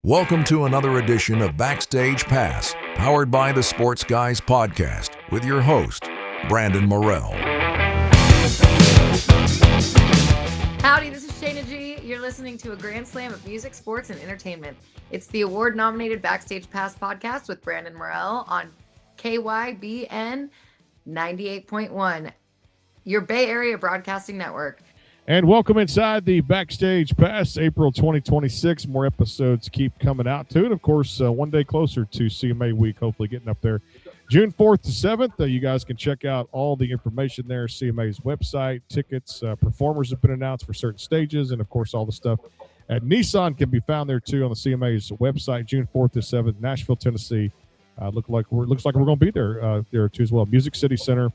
Welcome to another edition of Backstage Pass, powered by the Sports Guys Podcast, with your host, Brandon Morrell. Howdy, this is Sheyna Gee. You're listening to a grand slam of music, sports, and entertainment. It's the award-nominated Backstage Pass podcast with Brandon Morrell on KYBN 98.1, your Bay Area Broadcasting Network. And welcome inside the Backstage Pass, April 2026. More episodes keep coming out, too. And, of course, one day closer to CMA Week, hopefully getting up there. June 4th to 7th, you guys can check out all the information there, CMA's website, tickets, performers have been announced for certain stages, and, of course, all the stuff at Nissan can be found there, too, on the CMA's website, June 4th to 7th, Nashville, Tennessee. Looks like we're going to be there, too, as well. Music City Center,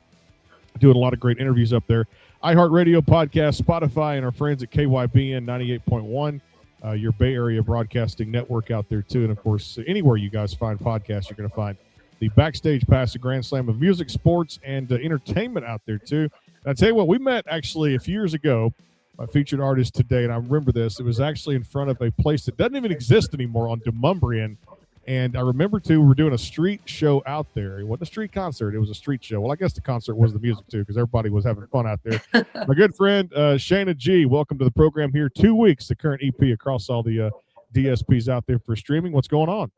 doing a lot of great interviews up there. iHeartRadio podcast, Spotify, and our friends at KYBN 98.1, your Bay Area Broadcasting Network out there, too. And, of course, anywhere you guys find podcasts, you're going to find the Backstage Pass, a grand slam of music, sports, and entertainment out there, too. And I tell you what, we met actually a few years ago, my featured artist today, and I remember this. It was actually in front of a place that doesn't even exist anymore on Demumbrian. And I remember, too, we were doing a street show out there. It wasn't a street concert. It was a street show. Well, I guess the concert was the music, too, because everybody was having fun out there. My good friend, Sheyna Gee, welcome to the program here. 2 weeks, the current EP across all the DSPs out there for streaming. What's going on?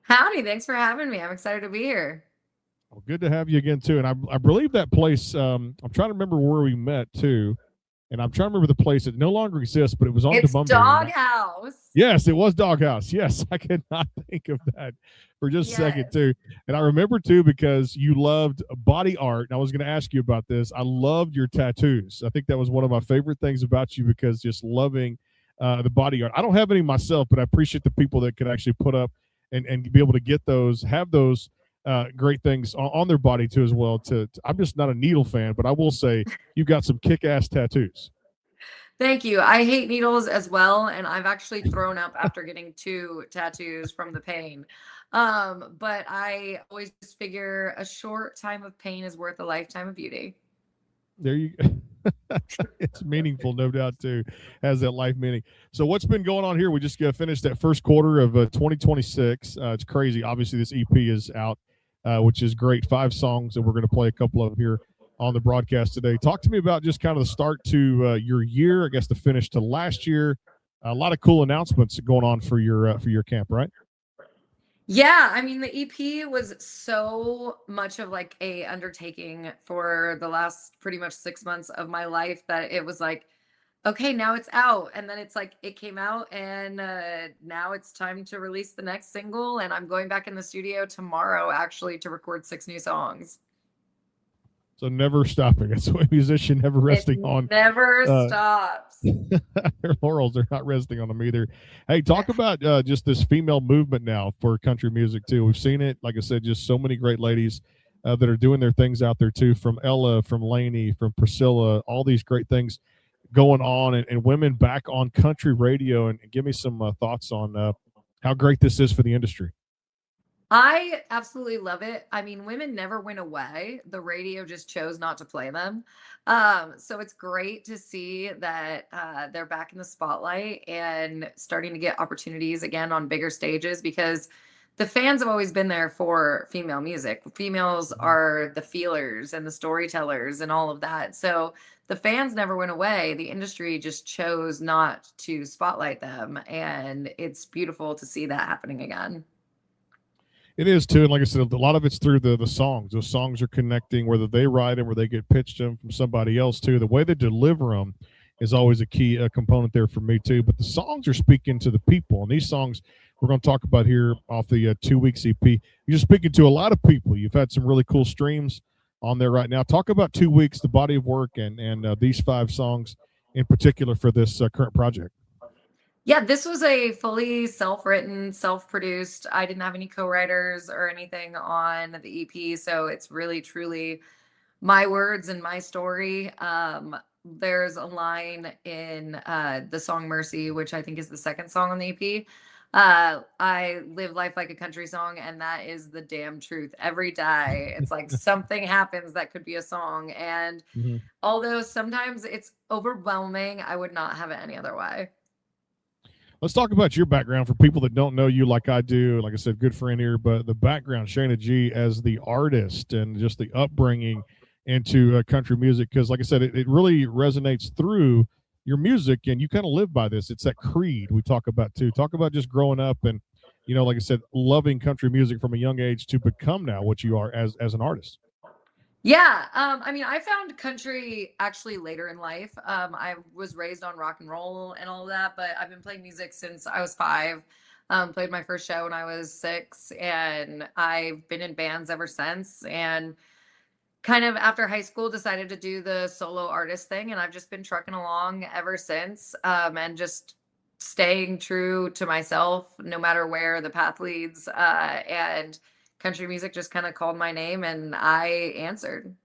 Howdy, thanks for having me. I'm excited to be here. Well, good to have you again, too. And I believe that place, I'm trying to remember where we met, too. And I'm trying to remember the place. It no longer exists, but it was on It's Demumbrian. Doghouse. Yes, it was Doghouse. Yes, I could not think of that for just a second, too. And I remember, too, because you loved body art. And I was going to ask you about this. I loved your tattoos. I think that was one of my favorite things about you, because just loving the body art. I don't have any myself, but I appreciate the people that could actually put up and be able to get those, have those great things on their body, too, as well. I'm just not a needle fan, but I will say you've got some kick-ass tattoos. Thank you. I hate needles as well, and I've actually thrown up after getting 2 tattoos from the pain. But I always just figure a short time of pain is worth a lifetime of beauty. There you go. It's meaningful, no doubt, too. Has that life meaning. So what's been going on here? We just finished that first quarter of 2026. It's crazy. Obviously, this EP is out, which is great. 5 songs, and we're going to play a couple of here on the broadcast today. Talk to me about just kind of the start to your year, I guess the finish to last year. A lot of cool announcements going on for your camp, right? Yeah, I mean, the EP was so much of like a undertaking for the last pretty much 6 months of my life that it was like, okay, now it's out. And then it's like, it came out, and now it's time to release the next single. And I'm going back in the studio tomorrow, actually, to record 6 new songs. So never stopping. It's a musician never resting on. Never stops. Their laurels, they're not resting on them either. Hey, talk about just this female movement now for country music, too. We've seen it, like I said, just so many great ladies that are doing their things out there, too, from Ella, from Lainey, from Priscilla, all these great things going on, and women back on country radio. And give me some thoughts on how great this is for the industry. I absolutely love it. I mean, women never went away. The radio just chose not to play them. So it's great to see that they're back in the spotlight and starting to get opportunities again on bigger stages, because the fans have always been there for female music. Females are the feelers and the storytellers and all of that. So the fans never went away. The industry just chose not to spotlight them. And it's beautiful to see that happening again. It is, too. And like I said, a lot of it's through the songs. Those songs are connecting, whether they write them or they get pitched them from somebody else, too. The way they deliver them is always a key component there for me, too. But the songs are speaking to the people. And these songs we're going to talk about here off the 2 weeks EP, you're speaking to a lot of people. You've had some really cool streams on there right now. Talk about 2 weeks, the body of work, and these 5 songs in particular for this current project. Yeah, this was a fully self-written, self-produced. I didn't have any co-writers or anything on the EP, so it's really, truly my words and my story. There's a line in the song Mercy, which I think is the second song on the EP. I live life like a country song, and that is the damn truth. Every day, it's like something happens that could be a song. And although sometimes it's overwhelming, I would not have it any other way. Let's talk about your background for people that don't know you like I do. Like I said, good friend here, but the background, Sheyna Gee as the artist and just the upbringing into country music. Because like I said, it really resonates through your music, and you kind of live by this. It's that creed we talk about too. Talk about just growing up and, like I said, loving country music from a young age to become now what you are as an artist. Yeah, I mean, I found country actually later in life. I was raised on rock and roll and all of that, but I've been playing music since I was 5. Played my first show when I was 6, and I've been in bands ever since. And kind of after high school, decided to do the solo artist thing, and I've just been trucking along ever since, and just staying true to myself, no matter where the path leads. And country music just kind of called my name, and I answered.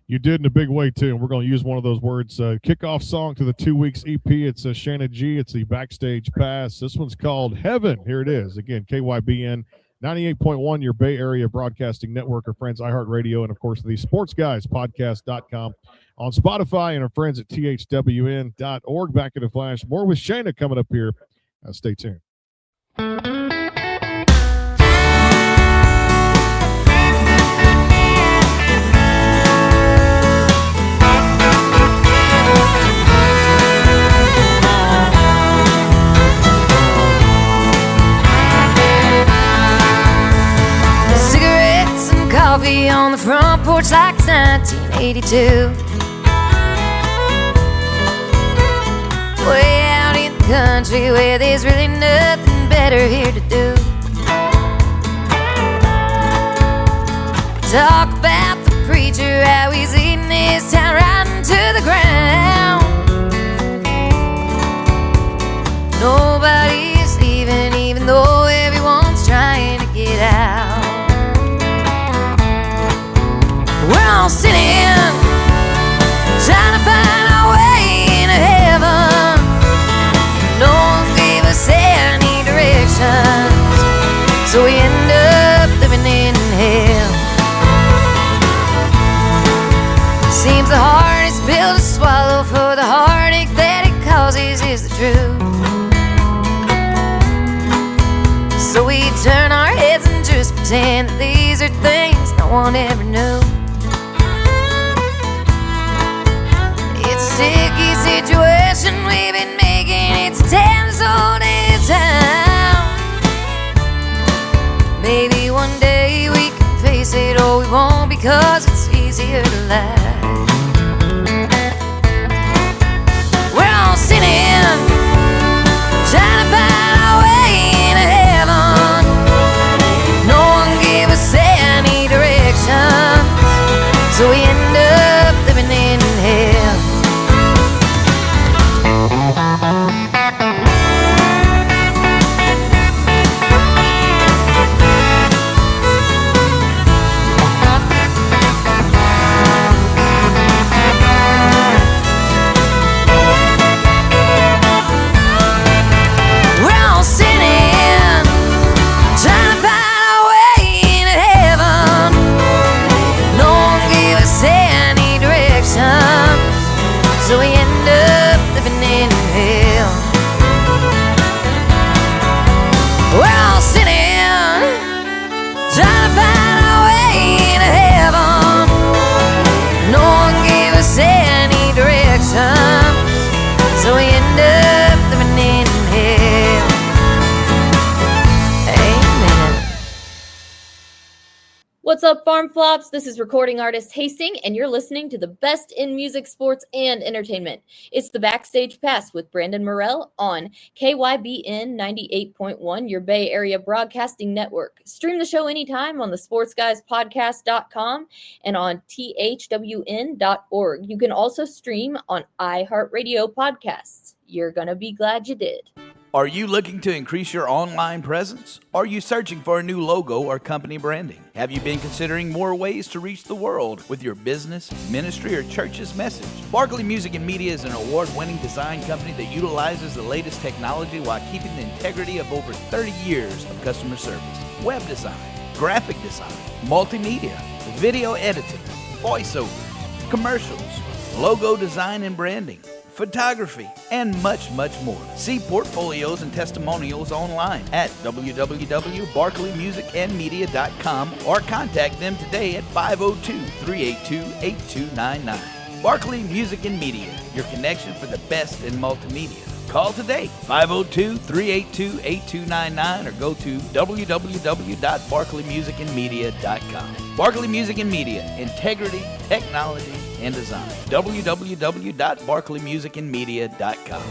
You did in a big way too, and we're going to use one of those words. Kickoff song to the 2 weeks EP. It's Sheyna Gee. It's the Backstage Pass. This one's called Heaven. Here it is. Again, KYBN 98.1, your Bay Area broadcasting network, our friends iHeartRadio, and of course the Sports Guys Podcast.com on Spotify, and our friends at thwn.org. Back in a flash. More with Sheyna coming up here. Stay tuned. Coffee on the front porch like it's 1982. Way out in the country where there's really nothing better here to do. Talk about the preacher, how he's eating his town right into the ground. Nobody's leaving, even though everyone's trying to get out. We're all sitting, trying to find our way into heaven. No one gave us any directions, so we end up living in hell. Seems the hardest pill to swallow for the heartache that it causes is the truth. So we turn our heads and just pretend that these are things no one ever knew. Sticky situation we've been making, it's 10 years old in town. Maybe one day we can face it, or we won't, because it's easier to lie. We're all sinning, trying to find our way into heaven. No one gave us any direction, so we end up living in hell. So we end up living in hell. We're all sinning, trying to find our way into heaven. No one gave us any direction, so we end up living in hell. Amen. What's up, Farm Flops? This is recording artist Hastings, and you're listening to the best in music, sports, and entertainment. It's the Backstage Pass with Brandon Morrell on KYBN 98.1, your Bay Area broadcasting network. Stream the show anytime on the sportsguyspodcast.com and on thwn.org. You can also stream on iHeartRadio podcasts. You're going to be glad you did. Are you looking to increase your online presence? Are you searching for a new logo or company branding? Have you been considering more ways to reach the world with your business, ministry, or church's message? Barkley Music and Media is an award-winning design company that utilizes the latest technology while keeping the integrity of over 30 years of customer service. Web design, graphic design, multimedia, video editing, voiceover, commercials, logo design and branding, photography, and much, much more. See portfolios and testimonials online at www.barkleymusicandmedia.com or contact them today at 502-382-8299. Barkley Music and Media, your connection for the best in multimedia. Call today, 502-382-8299, or go to www.barkleymusicandmedia.com. Barkley Music and Media, integrity, technology, and design. www.barkleymusicandmedia.com.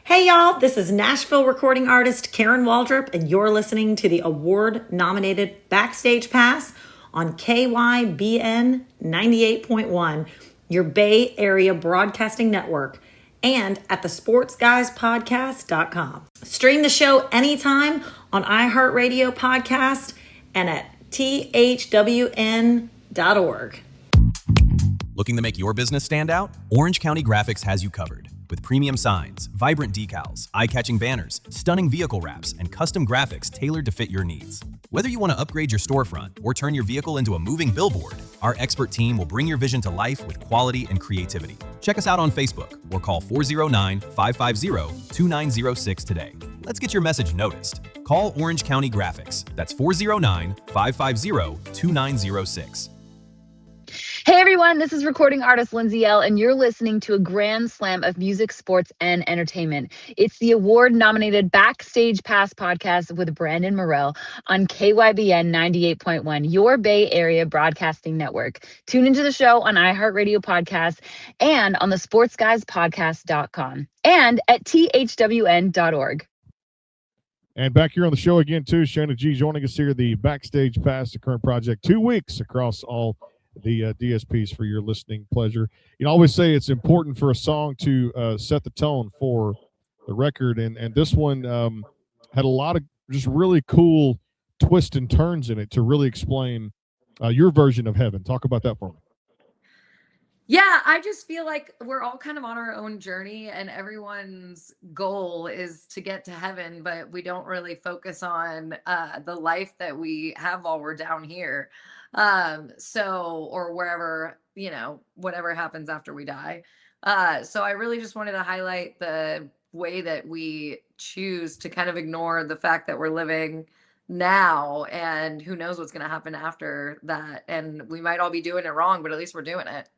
Hey y'all, this is Nashville recording artist Karen Waldrop, and you're listening to the award-nominated Backstage Pass on KYBN 98.1, your Bay Area Broadcasting Network, and at thesportsguyspodcast.com. Stream the show anytime on iHeartRadio Podcast and at thwn.org. Looking to make your business stand out? Orange County Graphics has you covered. With premium signs, vibrant decals, eye-catching banners, stunning vehicle wraps, and custom graphics tailored to fit your needs. Whether you want to upgrade your storefront or turn your vehicle into a moving billboard, our expert team will bring your vision to life with quality and creativity. Check us out on Facebook or call 409-550-2906 today. Let's get your message noticed. Call Orange County Graphics. That's 409-550-2906. Hey everyone, this is recording artist Lindsay L, and you're listening to a grand slam of music, sports, and entertainment. It's the award-nominated Backstage Pass podcast with Brandon Morell on KYBN 98.1, your Bay Area Broadcasting Network. Tune into the show on iHeartRadio Podcast and on the sportsguyspodcast.com and at thwn.org. And back here on the show again, too, Sheyna Gee joining us here, the Backstage Pass, the current project, 2 weeks across all the DSPs for your listening pleasure. You always say it's important for a song to set the tone for the record, and this one had a lot of just really cool twists and turns in it to really explain your version of heaven. Talk about that for me. Yeah, I just feel like we're all kind of on our own journey, and everyone's goal is to get to heaven, but we don't really focus on the life that we have while we're down here. Or wherever, whatever happens after we die. So I really just wanted to highlight the way that we choose to kind of ignore the fact that we're living now, and who knows what's going to happen after that. And we might all be doing it wrong, but at least we're doing it.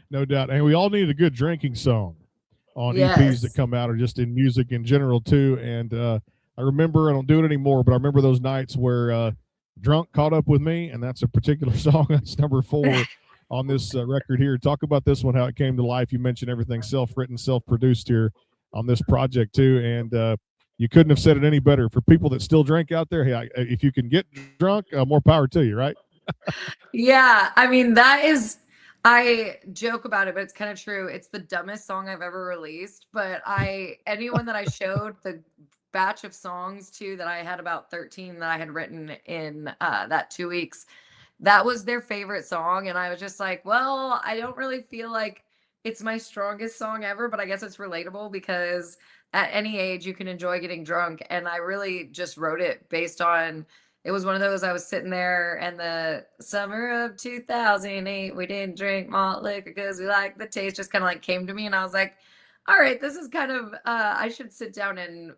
No doubt. And we all need a good drinking song on EPs that come out, or just in music in general too. And I remember, I don't do it anymore, but I remember those nights where Drunk caught up with me, and that's a particular song. That's number 4 on this record here. Talk about this one, how it came to life. You mentioned everything self-written, self-produced here on this project too, and you couldn't have said it any better. For people that still drink out there, hey, if you can get drunk, more power to you, right? Yeah, I mean, I joke about it, but it's kind of true. It's the dumbest song I've ever released, but anyone that I showed the batch of songs to, that I had about 13 that I had written in that 2 weeks, that was their favorite song. And I was just like, well, I don't really feel like it's my strongest song ever, but I guess it's relatable because at any age you can enjoy getting drunk. And I really just wrote it based on, it was one of those, I was sitting there and the summer of 2008, we didn't drink malt liquor because we liked the taste, just kind of like came to me. And I was like, all right, this is kind of, I should sit down and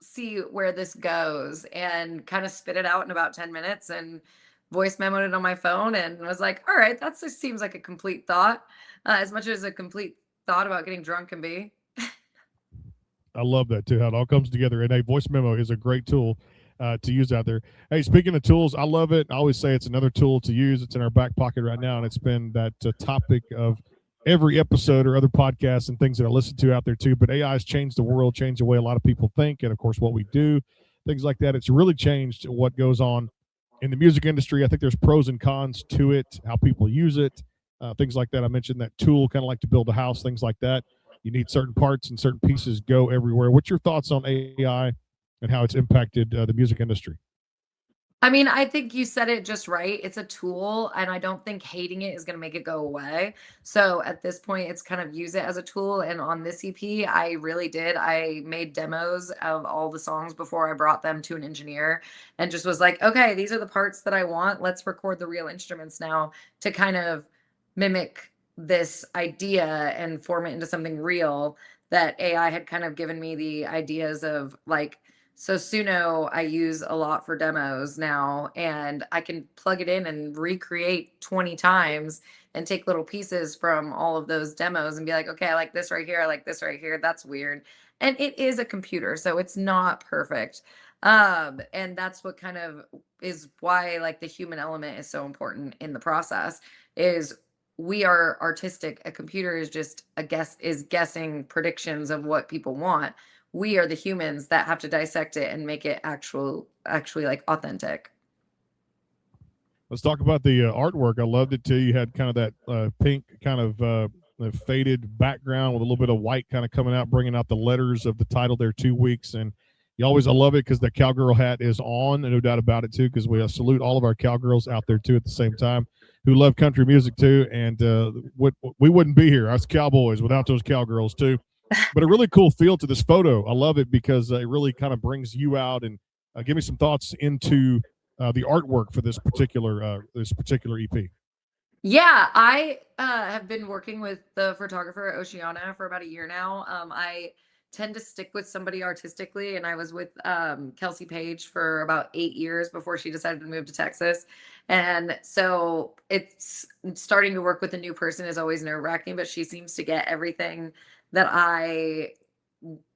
see where this goes, and kind of spit it out in about 10 minutes and voice memoed it on my phone, and was like, all right, that just seems like a complete thought, as much as a complete thought about getting drunk can be. I love that too, how it all comes together. And a voice memo is a great tool to use out there. Hey, speaking of tools, I love it. I always say it's another tool to use. It's in our back pocket right now, and it's been that topic of every episode or other podcasts and things that I listen to out there too. But AI has changed the world, changed the way a lot of people think, and of course what we do, things like that. It's really changed what goes on in the music industry. I think there's pros and cons to it, how people use it, things like that. I mentioned that tool, kind of like to build a house, things like that. You need certain parts and certain pieces go everywhere. What's your thoughts on AI and how it's impacted the music industry? I mean, I think you said it just right. It's a tool, and I don't think hating it is going to make it go away. So at this point, it's kind of use it as a tool. And on this EP, I really did. I made demos of all the songs before I brought them to an engineer, and just was like, okay, these are the parts that I want. Let's record the real instruments now to kind of mimic this idea and form it into something real, that AI had kind of given me the ideas of like, so Suno I use a lot for demos now, and I can plug it in and recreate 20 times and take little pieces from all of those demos and be like, okay, I like this right here, I like this right here, that's weird. And it is a computer, so it's not perfect. And that's what kind of is why like the human element is so important in the process, is we are artistic. A computer is just guessing predictions of what people want. We are the humans that have to dissect it and make it actually like authentic. Let's talk about the artwork. I loved it too. You had kind of that pink kind of faded background with a little bit of white kind of coming out, bringing out the letters of the title there, 2 weeks. And I love it because the cowgirl hat is on, and no doubt about it too, because we salute all of our cowgirls out there too at the same time who love country music too. And we wouldn't be here, us cowboys, without those cowgirls too. But a really cool feel to this photo. I love it because it really kind of brings you out, and give me some thoughts into the artwork for this particular EP. Yeah, I have been working with the photographer Oceana for about a year now. I tend to stick with somebody artistically, and I was with Kelsey Page for about 8 years before she decided to move to Texas. And so it's starting to work with a new person is always nerve-wracking, but she seems to get everything that I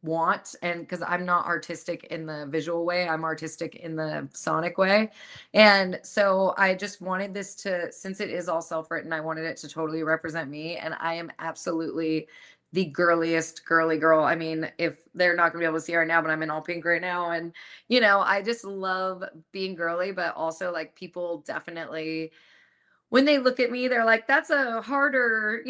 want, and because I'm not artistic in the visual way, I'm artistic in the sonic way. And so I just wanted this to, since it is all self-written, I wanted it to totally represent me. And I am absolutely the girliest girly girl. I mean, if they're not gonna be able to see her now, but I'm in all pink right now. And I just love being girly, but also like people definitely, when they look at me, they're like, that's a harder,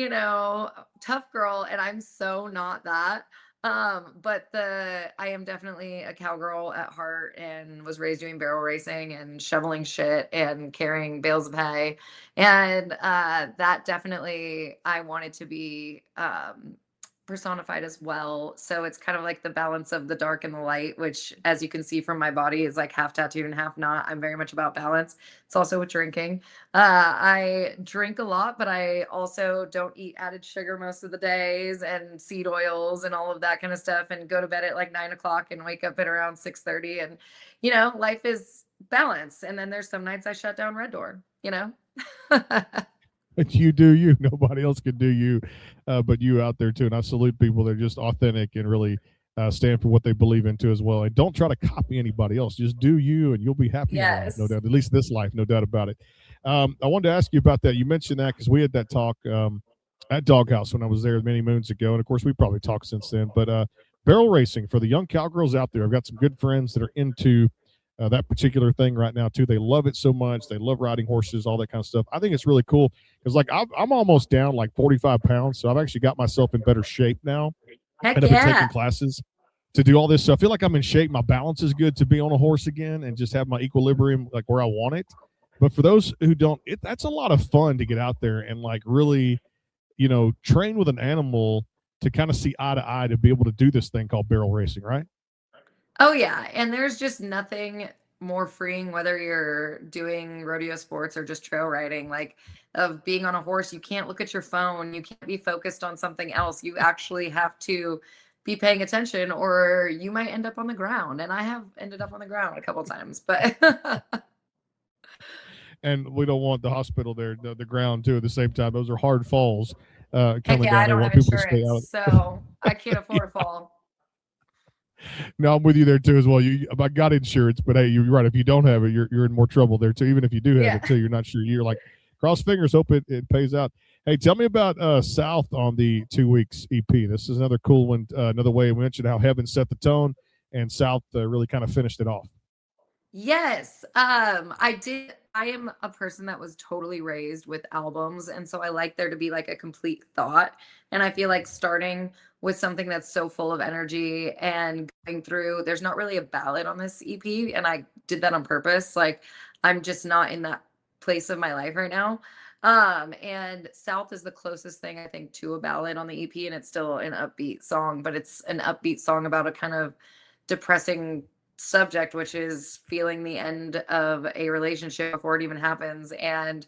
tough girl. And I'm so not that. But I am definitely a cowgirl at heart, and was raised doing barrel racing and shoveling shit and carrying bales of hay. And that definitely I wanted to be personified as well. So it's kind of like the balance of the dark and the light, which, as you can see from my body, is like half tattooed and half not. I'm very much about balance. It's also with drinking. I drink a lot, but I also don't eat added sugar most of the days, and seed oils and all of that kind of stuff, and go to bed at like 9 o'clock and wake up at around 6:30. And, life is balance. And then there's some nights I shut down Red Door, You do you. Nobody else can do you but you out there too. And I salute people that are just authentic and really stand for what they believe into as well. And don't try to copy anybody else. Just do you, and you'll be happy in life, no doubt. At least this life, no doubt about it. I wanted to ask you about that. You mentioned that because we had that talk at Doghouse when I was there many moons ago. And of course, we probably talked since then. But barrel racing, for the young cowgirls out there, I've got some good friends that are into that particular thing right now too. They love it so much. They love riding horses, all that kind of stuff. I think it's really cool because like I'm almost down like 45 pounds. So I've actually got myself in better shape now. Heck and I've been yeah. taking classes to do all this. So I feel like I'm in shape. My balance is good to be on a horse again and just have my equilibrium like where I want it. But for those who don't, that's a lot of fun to get out there and like really, train with an animal to kind of see eye to eye to be able to do this thing called barrel racing, right? Oh yeah, and there's just nothing more freeing, whether you're doing rodeo sports or just trail riding, like of being on a horse. You can't look at your phone, you can't be focused on something else. You actually have to be paying attention, or you might end up on the ground. And I have ended up on the ground a couple times, but and we don't want the hospital there, the ground too at the same time. Those are hard falls coming yeah, down. I don't They have want people to stay out. insurance, so I can't afford a fall. No, I'm with you there too as well. I got insurance, but hey, you're right. If you don't have it, you're in more trouble there too. Even if you do have it too, you're not sure. You're like, cross fingers, hope it pays out. Hey, tell me about South on the 2 weeks EP. This is another cool one. Another way we mentioned how Heaven set the tone, and South really kind of finished it off. Yes, I did. I am a person that was totally raised with albums, and so I like there to be like a complete thought. And I feel like starting with something that's so full of energy and going through, there's not really a ballad on this EP, and I did that on purpose. Like I'm just not in that place of my life right now. And South is the closest thing I think to a ballad on the EP, and it's still an upbeat song, but it's an upbeat song about a kind of depressing subject, which is feeling the end of a relationship before it even happens. And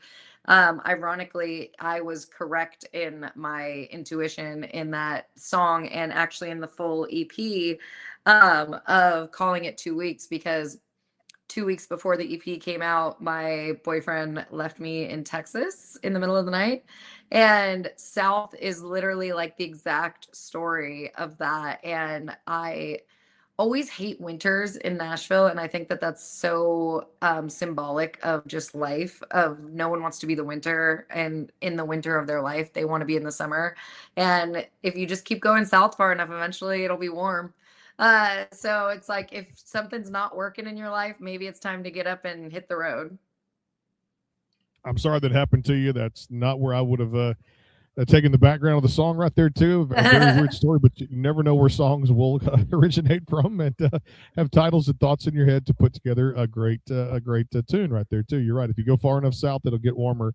Ironically, I was correct in my intuition in that song and actually in the full EP of calling it 2 weeks, because 2 weeks before the EP came out, my boyfriend left me in Texas in the middle of the night. And South is literally like the exact story of that. And I always hate winters in Nashville, and I think that that's so symbolic of just life. Of no one wants to be the winter, and in the winter of their life, they want to be in the summer. And if you just keep going south far enough, eventually it'll be warm. So it's like if something's not working in your life, maybe it's time to get up and hit the road. I'm sorry that happened to you. That's not where I would have taken the background of the song right there too. A very weird story, but you never know where songs will originate from, and have titles and thoughts in your head to put together a great tune right there too. You're right. If you go far enough south, it'll get warmer.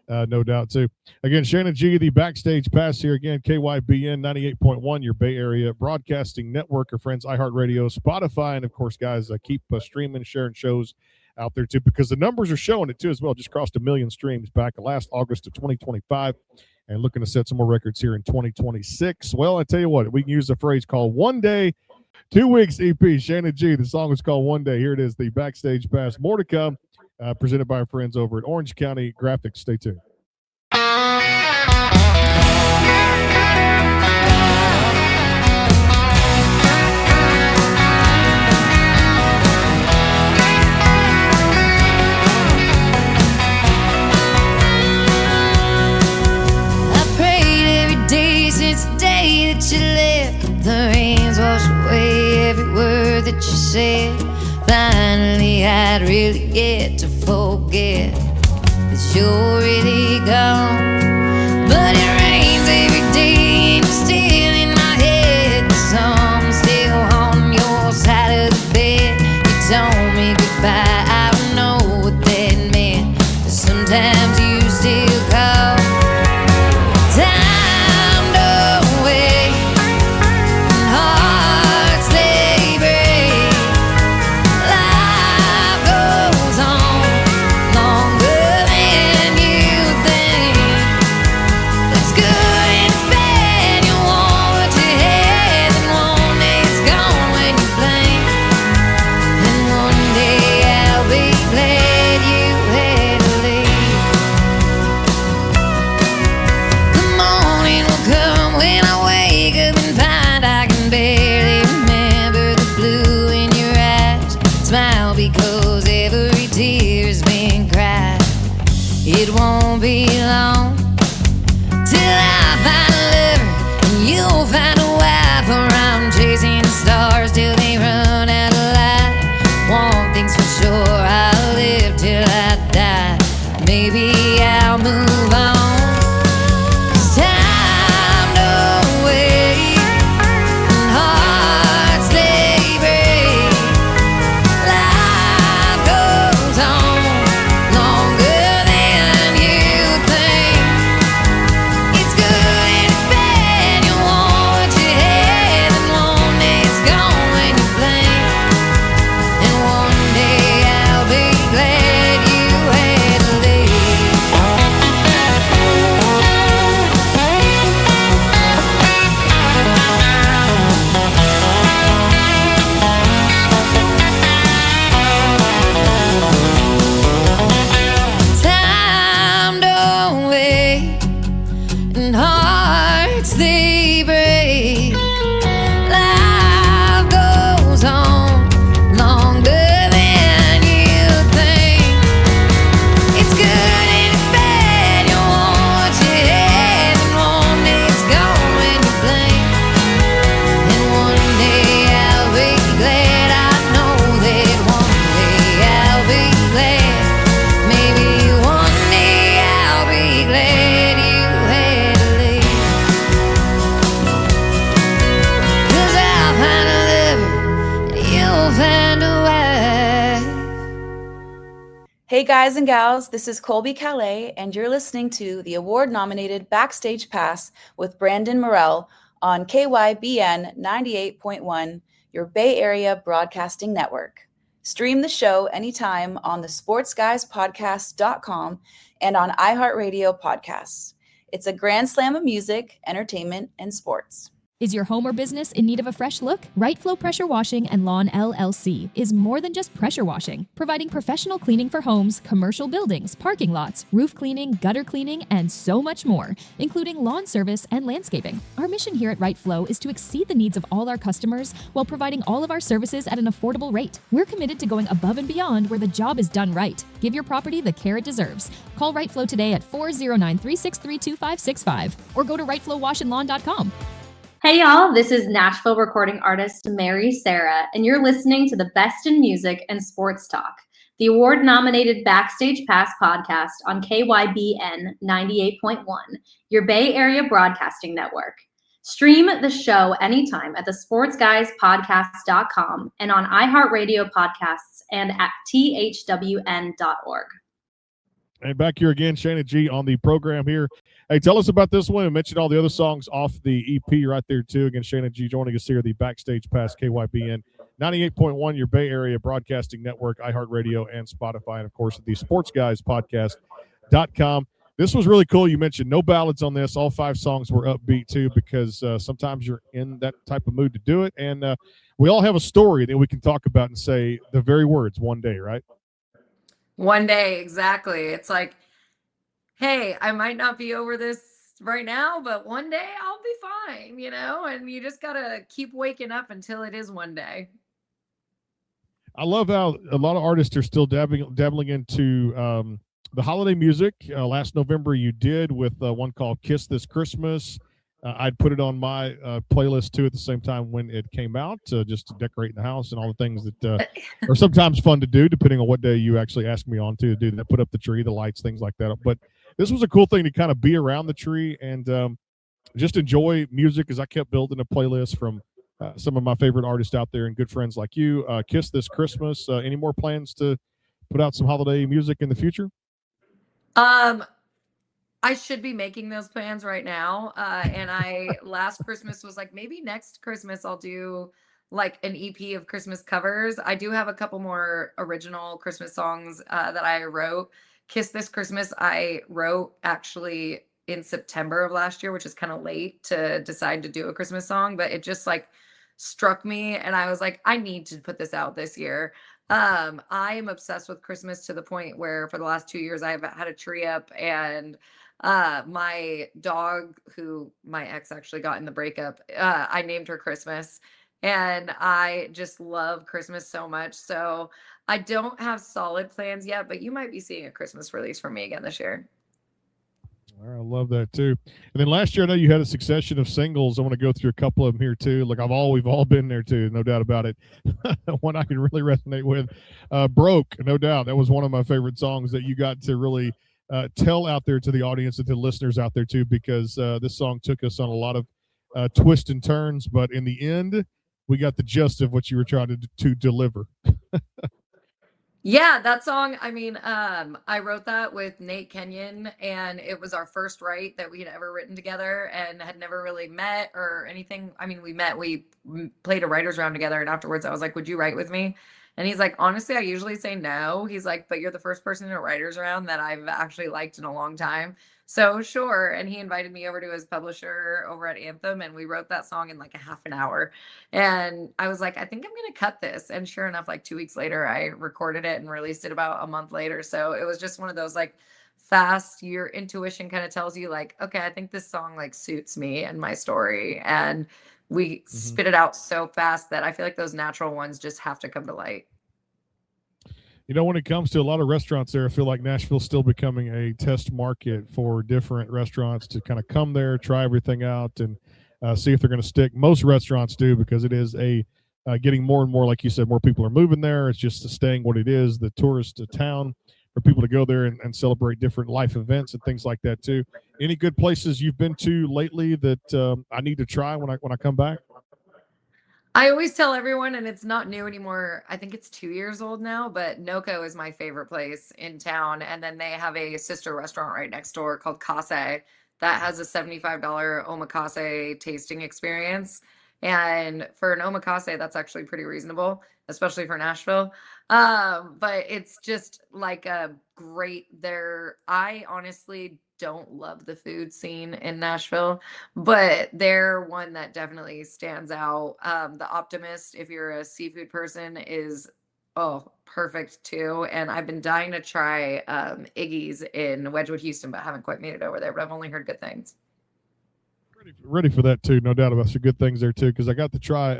No doubt too. Again, Sheyna Gee, the Backstage Pass here again, KYBN 98.1, your Bay Area broadcasting network, or friends, iHeartRadio, Spotify, and of course, guys, keep streaming, sharing shows out there too, because the numbers are showing it too as well. Just crossed 1 million streams back last August of 2025, and looking to set some more records here in 2026. Well, I tell you what, we can use a phrase called One Day, 2 weeks EP. Sheyna Gee, the song is called One Day. Here it is, the Backstage Pass. More to come. Presented by our friends over at Orange County Graphics. Stay tuned. I prayed every day since the day that you left. The rains washed away every word that you said. Finally, I'd really get to forget that you're really gone. But it rains every day and you're still in my head. The sun's still on your side of the bed. You told me goodbye, I don't know what that meant, but sometimes you still call. Time don't wait, and hearts they break. Life goes on longer than you think. It's good and it's bad, you want what you had, and one day it's gone when you blink. And one day I'll be glad you had to leave. The morning will come when I wake up and find I can barely remember the blue in your eyes. Smile because every tear has been cried. It won't be long till I find a lover and you'll find a wife, or I'm chasing the stars till they run out of light. One thing's for sure, I'll live till I die. Maybe I'll move on. 'Cause time don't wait, and hearts they break. Life goes on longer than you think. It's good and it's bad, you want what you had, and one day it's gone when you blink. And one day I'll be glad you had to leave. Time don't wait, and hearts they break. Life goes on longer than you think. It's good and it's bad, you want what you had, and one day it's gone when you blink. And one day I'll be glad, I know that one day I'll be glad. Maybe one day I'll be glad you had to leave. 'Cause I'll find a lover and you'll find a wife. Hey guys and gals, this is Colby Calais, and you're listening to the award-nominated Backstage Pass with Brandon Morell on KYBN 98.1, your Bay Area broadcasting network. Stream the show anytime on the sportsguyspodcast.com and on iHeartRadio podcasts. It's a grand slam of music, entertainment, and sports. Is your home or business in need of a fresh look? Right Flow Pressure Washing and Lawn LLC is more than just pressure washing, providing professional cleaning for homes, commercial buildings, parking lots, roof cleaning, gutter cleaning, and so much more, including lawn service and landscaping. Our mission here at Right Flow is to exceed the needs of all our customers while providing all of our services at an affordable rate. We're committed to going above and beyond where the job is done right. Give your property the care it deserves. Call Right Flow today at 409-363-2565 or go to rightflowwashandlawn.com. Hey y'all, this is Nashville recording artist Mary Sarah, and you're listening to the best in music and sports talk, the award-nominated Backstage Pass podcast on KYBN 98.1, your Bay Area broadcasting network. Stream the show anytime at thesportsguyspodcast.com and on iHeartRadio podcasts and at thwn.org. And back here again, Sheyna Gee on the program here. Hey, tell us about this one. I mentioned all the other songs off the EP right there, too. Again, Sheyna Gee joining us here, the Backstage Pass, KYBN 98.1, your Bay Area broadcasting network, iHeartRadio, and Spotify, and, of course, the sportsguyspodcast.com. This was really cool. You mentioned no ballads on this. All 5 songs were upbeat, too, because sometimes you're in that type of mood to do it. And we all have a story that we can talk about and say the very words, one day, right? One day, exactly. It's like, hey, I might not be over this right now, but one day I'll be fine, and you just got to keep waking up until it is one day. I love how a lot of artists are still dabbling into the holiday music. Last November you did with one called Kiss This Christmas. I'd put it on my playlist too at the same time when it came out, just to decorate the house and all the things that are sometimes fun to do, depending on what day you actually ask me on to do that, put up the tree, the lights, things like that. But this was a cool thing to kind of be around the tree and just enjoy music, as I kept building a playlist from some of my favorite artists out there and good friends like you. Kiss This Christmas. Any more plans to put out some holiday music in the future? I should be making those plans right now. And last Christmas was like, maybe next Christmas I'll do like an EP of Christmas covers. I do have a couple more original Christmas songs that I wrote. Kiss This Christmas, I wrote actually in September of last year, which is kind of late to decide to do a Christmas song, but it just like struck me. And I was like, I need to put this out this year. I am obsessed with Christmas to the point where for the last 2 years, I've had a tree up, and my dog, who my ex actually got in the breakup, I named her Christmas, and I just love Christmas so much. So I don't have solid plans yet, but you might be seeing a Christmas release from me again this year. All right, I love that too. And then last year, I know you had a succession of singles. I want to go through a couple of them here too. Like we've all been there too, no doubt about it. One I can really resonate with, "Broke," no doubt. That was one of my favorite songs that you got to really tell out there to the audience and to the listeners out there too, because this song took us on a lot of twists and turns, but in the end, we got the gist of what you were trying to deliver. Yeah, that song, I mean, I wrote that with Nate Kenyon, and it was our first write that we had ever written together and had never really met or anything. I mean, we met, we played a writer's round together, and afterwards I was like, would you write with me? And he's like, honestly, I usually say no. He's like, but you're the first person in a writer's round that I've actually liked in a long time. So sure. And he invited me over to his publisher over at Anthem, and we wrote that song in like a half an hour. And I was like, I think I'm going to cut this. And sure enough, like 2 weeks later, I recorded it and released it about a month later. So it was just one of those like fast, your intuition kind of tells you like, okay, I think this song like suits me and my story. And we spit it out so fast that I feel like those natural ones just have to come to light. You know, when it comes to a lot of restaurants there, I feel like Nashville's still becoming a test market for different restaurants to kind of come there, try everything out, and see if they're going to stick. Most restaurants do, because it is getting more and more, like you said, more people are moving there. It's just staying what it is, the tourist town for people to go there and celebrate different life events and things like that too. Any good places you've been to lately that I need to try when I come back? I always tell everyone, and it's not new anymore, I think it's 2 years old now, but Noco is my favorite place in town. And then they have a sister restaurant right next door called Kase that has a $75 omakase tasting experience. And for an omakase, that's actually pretty reasonable, especially for Nashville. But it's just like a great there. I honestly don't love the food scene in Nashville, but they're one that definitely stands out. The Optimist, if you're a seafood person, is perfect too. And I've been dying to try Iggy's in Wedgwood, Houston, but haven't quite made it over there. But I've only heard good things. Ready for that too, no doubt about some good things there too. Because I got to try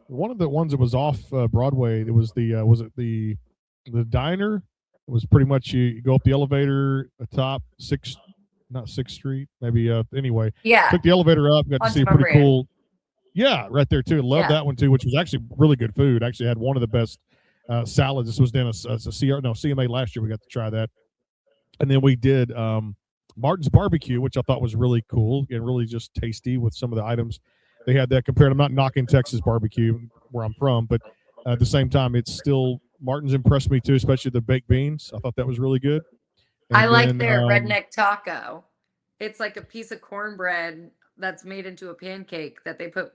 one of the ones that was off Broadway. It was the diner. It was pretty much you go up the elevator, top not Sixth Street, maybe. Anyway, Yeah, took the elevator up, got to see a pretty cool. Yeah, right there too. Love that one too, which was actually really good food. Actually had one of the best salads. This was then a CMA last year. We got to try that, and then we did Martin's Barbecue, which I thought was really cool and really just tasty with some of the items they had that compared. I'm not knocking Texas barbecue where I'm from, but at the same time, it's still Martin's impressed me too, especially the baked beans. I thought that was really good. And I like their redneck taco. It's like a piece of cornbread that's made into a pancake that they put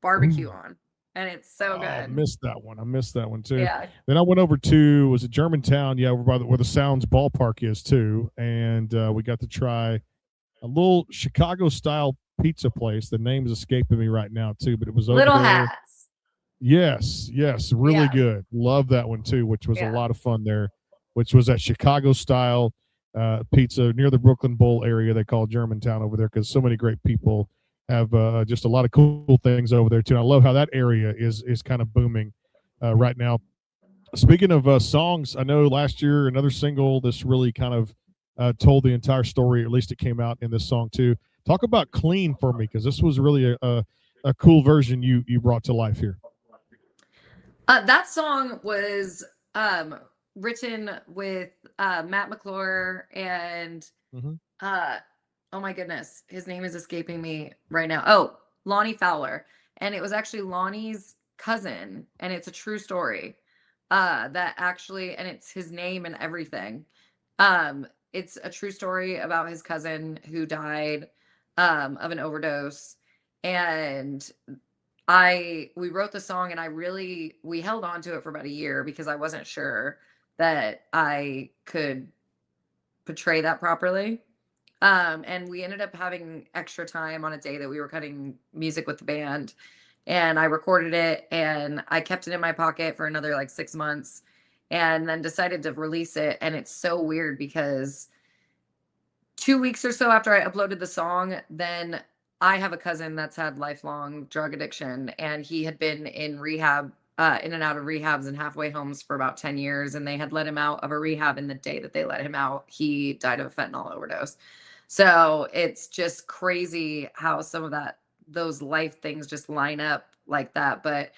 barbecue on, and it's so good. I missed that one too. Yeah. Then I went over to, was it Germantown? Yeah, over by where the Sounds ballpark is too, and we got to try a little Chicago style pizza place. The name is escaping me right now too, but it was over Little there. Hats. Yes, really good. Love that one too, which was a lot of fun there, which was that Chicago style pizza near the Brooklyn Bowl area. They call Germantown over there because so many great people have just a lot of cool things over there too. And I love how that area is kind of booming right now. Speaking of songs, I know last year another single this really kind of told the entire story. At least it came out in this song too. Talk about Clean for me, because this was really a cool version you brought to life here. That song was written with Matt McClure and oh my goodness, his name is escaping me right now. Oh, Lonnie Fowler. And it was actually Lonnie's cousin, and it's a true story. That actually, and it's his name and everything. It's a true story about his cousin who died of an overdose. And we wrote the song, and we held on to it for about a year because I wasn't sure that I could portray that properly. And we ended up having extra time on a day that we were cutting music with the band, and I recorded it, and I kept it in my pocket for another like 6 months, and then decided to release it. And it's so weird because 2 weeks or so after I uploaded the song, then I have a cousin that's had lifelong drug addiction, and he had been in rehab, in and out of rehabs and halfway homes for about 10 years. And they had let him out of a rehab, and the day that they let him out, he died of a fentanyl overdose. So it's just crazy how some of those life things just line up like that. But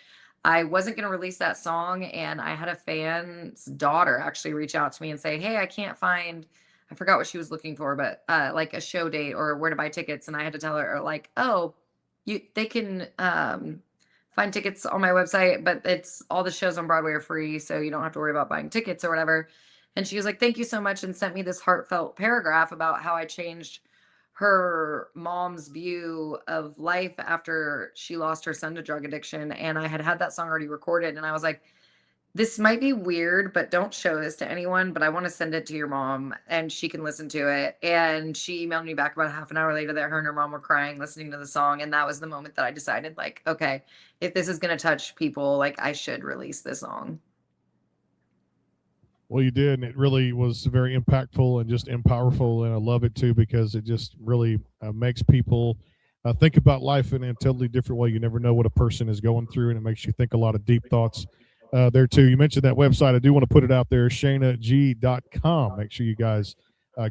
I wasn't going to release that song, and I had a fan's daughter actually reach out to me and say, hey, I forgot what she was looking for, but like a show date or where to buy tickets. And I had to tell her like, oh, they can find tickets on my website, but it's all the shows on Broadway are free, so you don't have to worry about buying tickets or whatever. And she was like, thank you so much, and sent me this heartfelt paragraph about how I changed her mom's view of life after she lost her son to drug addiction. And I had that song already recorded, and I was like, this might be weird, but don't show this to anyone, but I want to send it to your mom and she can listen to it. And she emailed me back about half an hour later that her and her mom were crying listening to the song. And that was the moment that I decided, like, okay, if this is going to touch people, like, I should release this song. Well, you did, and it really was very impactful and just powerful, and I love it too because it just really makes people think about life in a totally different way. You never know what a person is going through, and it makes you think a lot of deep thoughts there too. You mentioned that website. I do want to put it out there, SheynaGee.com. Make sure you guys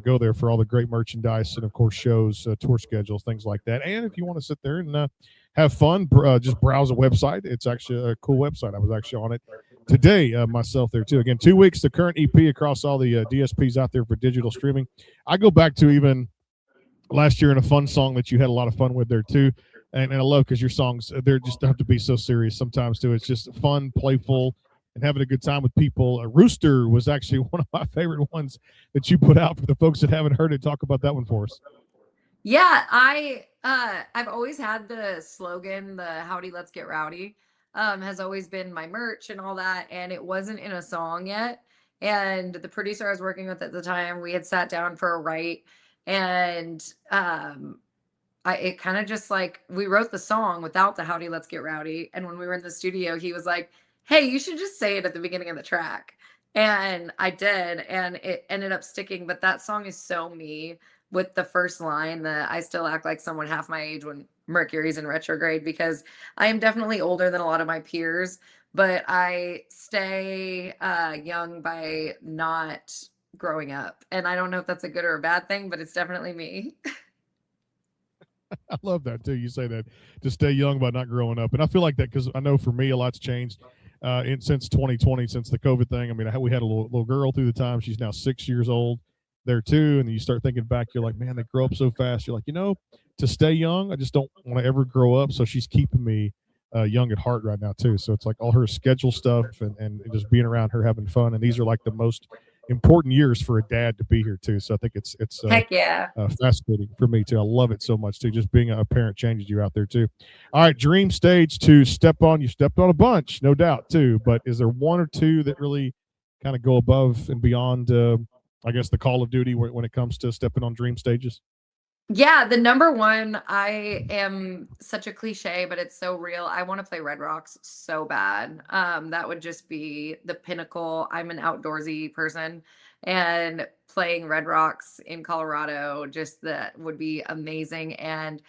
go there for all the great merchandise and, of course, shows, tour schedules, things like that. And if you want to sit there and have fun, just browse a website. It's actually a cool website. I was actually on it today myself there too. Again, 2 weeks, the current EP across all the DSPs out there for digital streaming. I go back to even last year in a fun song that you had a lot of fun with there too. And I love because your songs, they're just have to be so serious sometimes too. It's just fun, playful, and having a good time with people. Rooster was actually one of my favorite ones that you put out for the folks that haven't heard it. Talk about that one for us. Yeah, I've always had the slogan, the "Howdy, let's get rowdy," has always been my merch and all that, and it wasn't in a song yet. And the producer I was working with at the time, we had sat down for a write, and it kind of just like we wrote the song without the "Howdy, let's get rowdy," and when we were in the studio, he was like, "Hey, you should just say it at the beginning of the track." And I did, and it ended up sticking. But that song is so me with the first line that I still act like someone half my age when Mercury's in retrograde, because I am definitely older than a lot of my peers, but I stay young by not growing up. And I don't know if that's a good or a bad thing, but it's definitely me. I love that too. You say that to stay young by not growing up, and I feel like that because I know for me a lot's changed since 2020, since the COVID thing. I mean, we had a little girl through the time. She's now 6 years old there too, and then you start thinking back. You're like, man, they grow up so fast. You're like, to stay young, I just don't want to ever grow up. So she's keeping me young at heart right now too. So it's like all her schedule stuff and just being around her, having fun, and these are like the most important years for a dad to be here too. So I think it's Heck yeah. fascinating for me too. I love it so much too. Just being a parent changes you out there too. All right, dream stage to step on. You stepped on a bunch, no doubt too. But is there one or two that really kind of go above and beyond? I guess the Call of Duty when it comes to stepping on dream stages. Yeah, the number one, I am such a cliche, but it's so real. I want to play Red Rocks so bad. That would just be the pinnacle. I'm an outdoorsy person, and playing Red Rocks in Colorado, just that would be amazing. And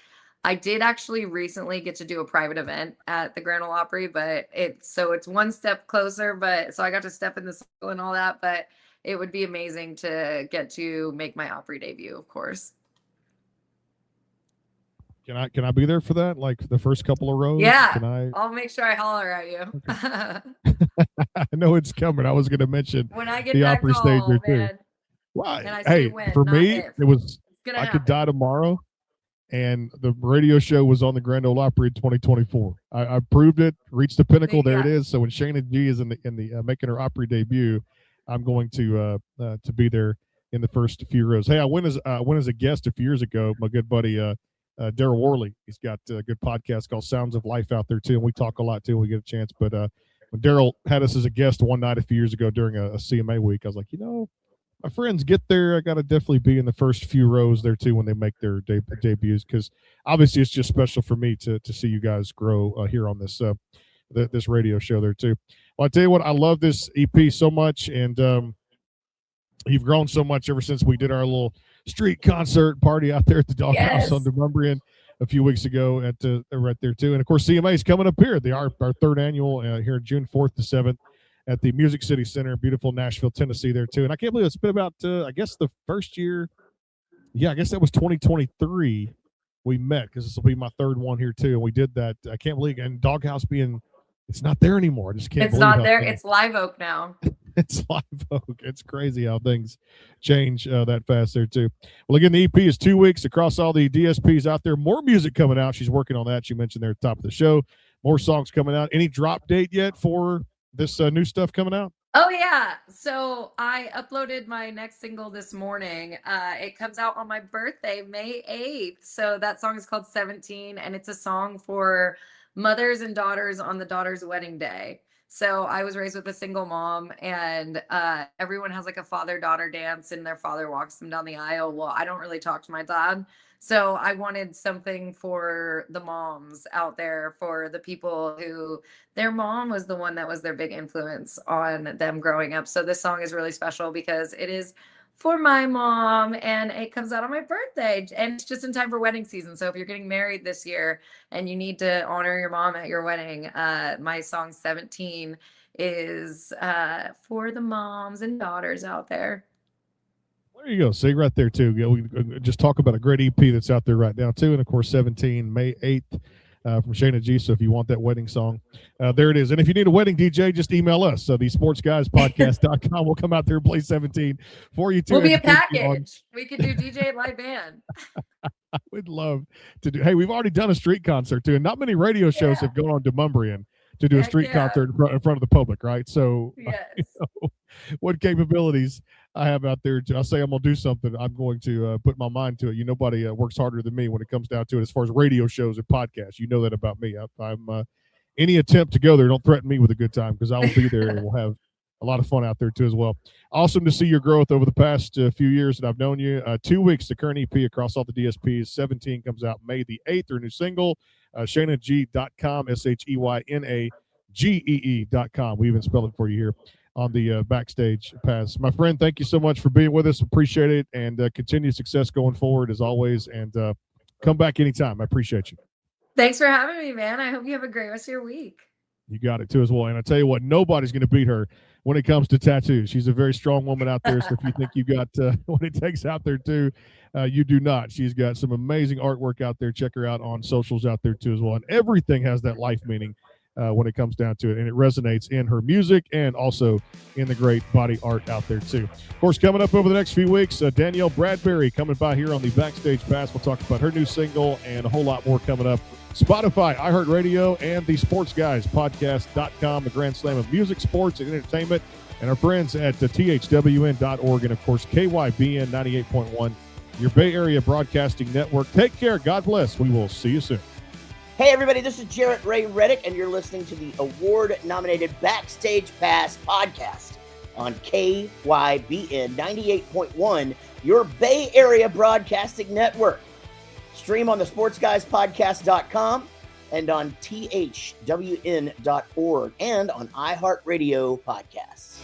I did actually recently get to do a private event at the Grand Ole Opry, but it's one step closer, but so I got to step in the circle and all that, but it would be amazing to get to make my Opry debut, of course. Can I be there for that? Like the first couple of rows? Yeah, I'll make sure I holler at you. Okay. I know it's coming. I was going to mention when I get the that Opry call, stage there too. man. Why? Hey, for me, if. it was I could die tomorrow, and the radio show was on the Grand Ole Opry in 2024. I proved it, reached the pinnacle. There it is. So when Sheyna Gee is in the making her Opry debut, I'm going to be there in the first few rows. Hey, I went as a guest a few years ago. My good buddy Daryl Worley, he's got a good podcast called Sounds of Life out there too, and we talk a lot too when we get a chance. But when Daryl had us as a guest one night a few years ago during a CMA week, I was like, my friends get there. I got to definitely be in the first few rows there too when they make their debuts, because obviously it's just special for me to see you guys grow here on this this radio show there too. Well, I tell you what, I love this EP so much, and you've grown so much ever since we did our little street concert party out there at the Doghouse on Demumbrian a few weeks ago at right there too. And of course, CMA is coming up here. Our third annual here June 4th to 7th at the Music City Center, beautiful Nashville, Tennessee there too. And I can't believe it's been about I guess the first year. Yeah, I guess that was 2023 we met, because this will be my third one here too. And we did that. I can't believe, and Doghouse it's not there anymore. I just can't believe it's not there. It's Live Oak now. It's Live Oak. It's crazy how things change that fast there too. Well, again, the EP is 2 weeks across all the DSPs out there. More music coming out. She's working on that. She mentioned there at the top of the show. More songs coming out. Any drop date yet for this new stuff coming out? Oh yeah. So I uploaded my next single this morning. It comes out on my birthday, May 8th. So that song is called 17, and it's a song for mothers and daughters on the daughter's wedding day. So I was raised with a single mom, and everyone has like a father-daughter dance, and their father walks them down the aisle. Well, I don't really talk to my dad. So I wanted something for the moms out there, for the people who their mom was the one that was their big influence on them growing up. So this song is really special because it is for my mom, and it comes out on my birthday, and it's just in time for wedding season. So if you're getting married this year and you need to honor your mom at your wedding, my song 17 is for the moms and daughters out there. There you go. See right there too. We just talk about a great EP that's out there right now too. And of course, 17, May 8th from Sheyna Gee. So if you want that wedding song, there it is. And if you need a wedding DJ, just email us. So the sportsguyspodcast.com. We'll come out there and play 17 for you too. We'll be a package. We could do DJ live band. I would love to do. Hey, we've already done a street concert too. And not many radio shows have gone on Demumbrian to do a street concert in front of the public, right? So yes. What capabilities I have out there. I say I'm going to do something. I'm going to put my mind to it. Nobody works harder than me when it comes down to it as far as radio shows and podcasts. You know that about me. I'm any attempt to go there, don't threaten me with a good time because I will be there and we'll have a lot of fun out there too as well. Awesome to see your growth over the past few years that I've known you. 2 weeks, the current EP across all the DSPs. 17 comes out May the 8th, their new single. SheynaGee.com, SheynaGee.com. We even spell it for you here on the Backstage Pass. My friend, thank you so much for being with us. Appreciate it, and continued success going forward as always. And come back anytime. I appreciate you. Thanks for having me, man. I hope you have a great rest of your week. You got it too as well. And I tell you what, nobody's going to beat her when it comes to tattoos. She's a very strong woman out there. So if you think you got what it takes out there too, you do not. She's got some amazing artwork out there. Check her out on socials out there too as well. And everything has that life meaning when it comes down to it. And it resonates in her music and also in the great body art out there too. Of course, coming up over the next few weeks, Danielle Bradbury coming by here on the Backstage Pass. We'll talk about her new single and a whole lot more coming up. Spotify, iHeartRadio, and the Sports Guys Podcast.com, the Grand Slam of music, sports, and entertainment, and our friends at thwn.org, and of course, KYBN 98.1, your Bay Area Broadcasting Network. Take care. God bless. We will see you soon. Hey, everybody, this is Jarrett Ray Reddick, and you're listening to the award-nominated Backstage Pass podcast on KYBN 98.1, your Bay Area Broadcasting Network. Stream on the sportsguyspodcast.com and on thwn.org and on iHeartRadio podcasts.